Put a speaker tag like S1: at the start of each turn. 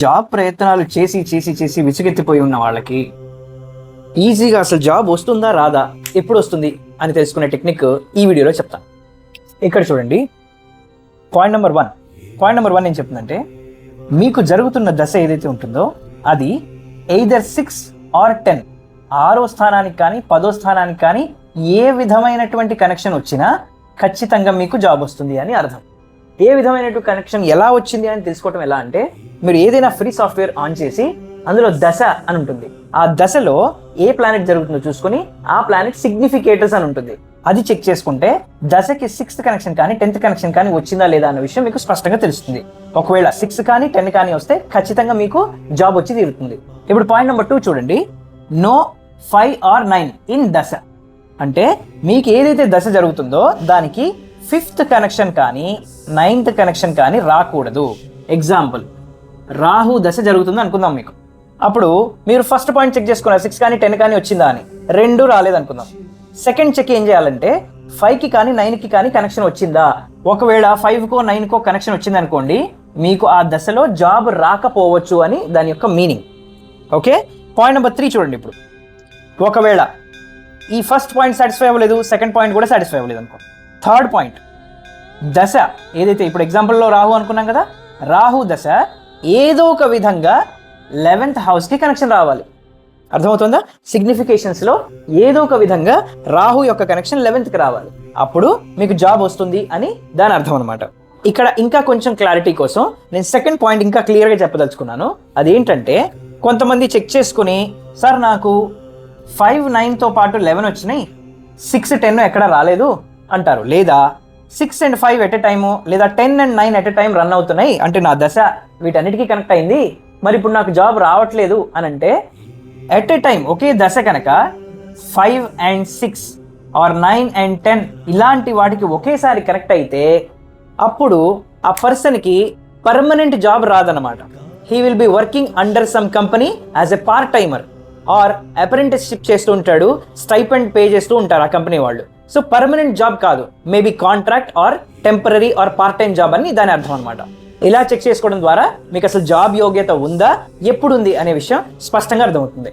S1: Job ప్రయత్నాలు చేసి చేసి చేసి విసుగెత్తిపోయి ఉన్న వాళ్ళకి ఈజీగా అసలు జాబ్ వస్తుందా రాదా, ఎప్పుడు వస్తుంది అని తెలుసుకునే టెక్నిక్ ఈ వీడియోలో చెప్తాను. ఇక్కడ చూడండి, పాయింట్ నెంబర్ వన్ ఏం చెప్తుందంటే, మీకు జరుగుతున్న దశ ఏదైతే ఉంటుందో అది ఎయిదర్ 6 or 10, 6వ స్థానానికి కానీ 10వ స్థానానికి కానీ ఏ విధమైనటువంటి కనెక్షన్ వచ్చినా ఖచ్చితంగా మీకు జాబ్ వస్తుంది అని అర్థం. ఏ విధమైనటువంటి కనెక్షన్ ఎలా వచ్చింది అని తెలుసుకోవటం ఎలా అంటే, మీరు ఏదైనా ఫ్రీ సాఫ్ట్వేర్ ఆన్ చేసి అందులో దశ అని ఉంటుంది, ఆ దశలో ఏ ప్లానెట్ జరుగుతుందో చూసుకొని ఆ ప్లానెట్ సిగ్నిఫికేటర్స్ అని ఉంటుంది, అది చెక్ చేసుకుంటే దశకి 6th కనెక్షన్ కానీ 10th కనెక్షన్ కానీ వచ్చిందా లేదా అన్న విషయం మీకు స్పష్టంగా తెలుస్తుంది. ఒకవేళ 6 కానీ 10 కానీ వస్తే ఖచ్చితంగా మీకు జాబ్ వచ్చి తీరుతుంది. ఇప్పుడు పాయింట్ నెంబర్ 2 చూడండి, నో 5 or 9 ఇన్ దశ. అంటే మీకు ఏదైతే దశ జరుగుతుందో దానికి 5th కనెక్షన్ కానీ 9th కనెక్షన్ కానీ రాకూడదు. ఎగ్జాంపుల్, రాహు దశ జరుగుతుంది అనుకుందాం మీకు. అప్పుడు మీరు ఫస్ట్ పాయింట్ చెక్ చేసుకున్నారు 6 కానీ 10 కానీ వచ్చిందా అని, 2 రాలేదు అనుకుందాం. సెకండ్ చెక్ ఏం చేయాలంటే 5కి కానీ 9కి కానీ కనెక్షన్ వచ్చిందా. ఒకవేళ 5కో 9కో కనెక్షన్ వచ్చింది అనుకోండి, మీకు ఆ దశలో జాబ్ రాకపోవచ్చు అని దాని యొక్క మీనింగ్. ఓకే, పాయింట్ నెంబర్ 3 చూడండి. ఇప్పుడు ఒకవేళ ఈ ఫస్ట్ పాయింట్ సాటిస్ఫై అవ్వలేదు, సెకండ్ పాయింట్ కూడా సాటిస్ఫై అవ్వలేదు అనుకో, థర్డ్ పాయింట్ దశ ఏదైతే ఇప్పుడు ఎగ్జాంపుల్లో రాహు అనుకున్నాం కదా, రాహు దశ ఏదో ఒక విధంగా 11th హౌస్కి కనెక్షన్ రావాలి. అర్థమవుతుందా? సిగ్నిఫికేషన్స్లో ఏదో ఒక విధంగా రాహు యొక్క కనెక్షన్ 11th రావాలి, అప్పుడు మీకు జాబ్ వస్తుంది అని దాని అర్థం అనమాట. ఇక్కడ ఇంకా కొంచెం క్లారిటీ కోసం నేను సెకండ్ పాయింట్ ఇంకా క్లియర్గా చెప్పదలుచుకున్నాను. అదేంటంటే, కొంతమంది చెక్ చేసుకుని, సార్ నాకు 5, 9తో పాటు 11 వచ్చినాయి, 6, 10 ఎక్కడ రాలేదు అంటారు. లేదా 6 and 5 ఎట్ ఎ టైము, లేదా 10 and 9 at a time run అవుతున్నాయి, అంటే నా దశ వీటన్నిటికీ కనెక్ట్ అయింది, మరి ఇప్పుడు నాకు జాబ్ రావట్లేదు అని అంటే, ఎట్ ఎ టైం ఒకే దశ కనుక 5 and 6 or 9 and 10 ఇలాంటి వాటికి ఒకేసారి కనెక్ట్ అయితే అప్పుడు ఆ పర్సన్కి పర్మనెంట్ జాబ్ రాదనమాట. He will be working under some company as a part timer or apprenticeship చేస్తూ ఉంటాడు, స్టైపెండ్ పే చేస్తూ ఉంటారు ఆ కంపెనీ వాళ్ళు. సో పర్మనెంట్ జాబ్ కాదు, maybe contract or temporary or part time job అని దాని అర్థం అనమాట. ఇలా చెక్ చేసుకోవడం ద్వారా మీకు అసలు జాబ్ యోగ్యత ఉందా, ఎప్పుడు ఉంది అనే విషయం స్పష్టంగా అర్థమవుతుంది.